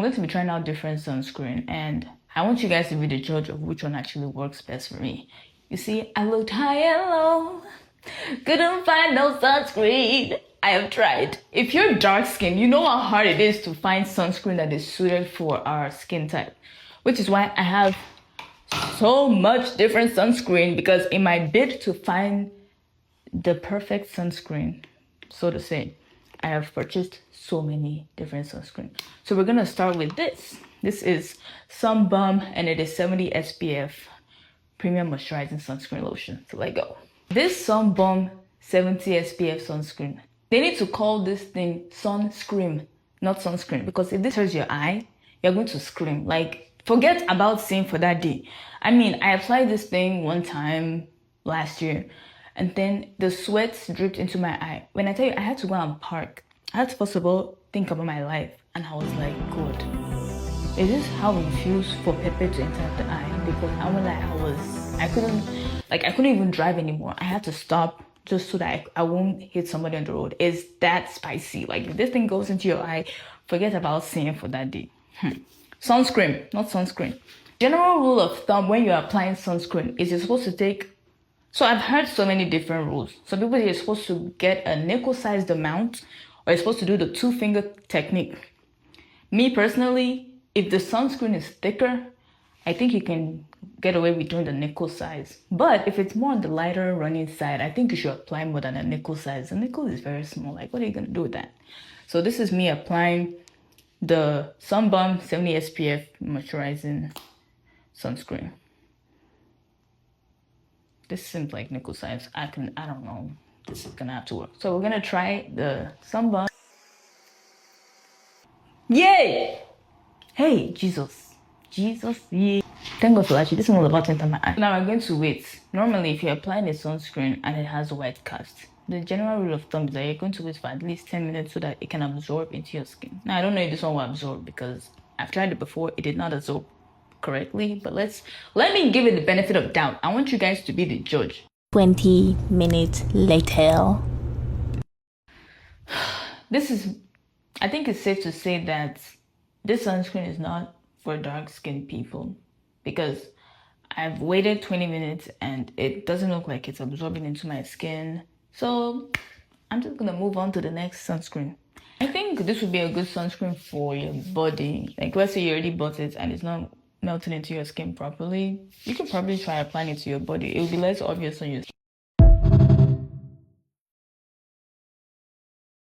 going to be trying out different sunscreen, and I want you guys to be the judge of which one actually works best for me. You see, I looked high and low, couldn't find no sunscreen. I have tried. If you're dark skinned, you know how hard it is to find sunscreen that is suited for our skin type, which is why I have so much different sunscreen, because in my bid to find the perfect sunscreen, so to say, I have purchased so many different sunscreen. So we're gonna start with this. This is Sun Bum, and it is 70 SPF premium moisturizing sunscreen lotion. So let go. This Sun Bum 70 SPF sunscreen, they need to call this thing sunscreen, not sunscreen, because if this hurts your eye, you're going to scream. Like, forget about seeing for that day. I mean, I applied this thing one time last year, and then the sweat dripped into my eye. When I tell you, I had to go and park. I had to first of all think about my life, and I was like, God, is this how we refuse for pepper to enter the eye? Because I was like, I couldn't even drive anymore. I had to stop just so that I won't hit somebody on the road. It's that spicy. Like, if this thing goes into your eye, forget about seeing for that day. Sunscreen, not sunscreen. General rule of thumb when you're applying sunscreen is you're supposed to take. So I've heard so many different rules. Some people say you're supposed to get a nickel-sized amount, or you're supposed to do the 2-finger technique. Me personally, if the sunscreen is thicker, I think you can get away with doing the nickel size. But if it's more on the lighter running side, I think you should apply more than a nickel size. The nickel is very small. Like, what are you gonna do with that? So this is me applying the Sun Bum 70 SPF moisturizing sunscreen. This seems like nickel size. I don't know. This is gonna have to work. So we're gonna try the Sun Bum. Yay! Hey, Jesus, yay. Thank God for actually, this one was about to enter my eye. Now we're going to wait. Normally, if you're applying a sunscreen and it has a white cast, the general rule of thumb is that you're going to wait for at least 10 minutes so that it can absorb into your skin. Now, I don't know if this one will absorb, because I've tried it before. It did not absorb correctly, but let me give it the benefit of doubt. I want you guys to be the judge. 20 minutes later. I think it's safe to say that this sunscreen is not for dark-skinned people, because I've waited 20 minutes and it doesn't look like it's absorbing into my skin. So I'm just gonna move on to the next sunscreen. I think this would be a good sunscreen for your body. Like, let's say you already bought it and it's not melting into your skin properly. You can probably try applying it to your body. It will be less obvious on your skin.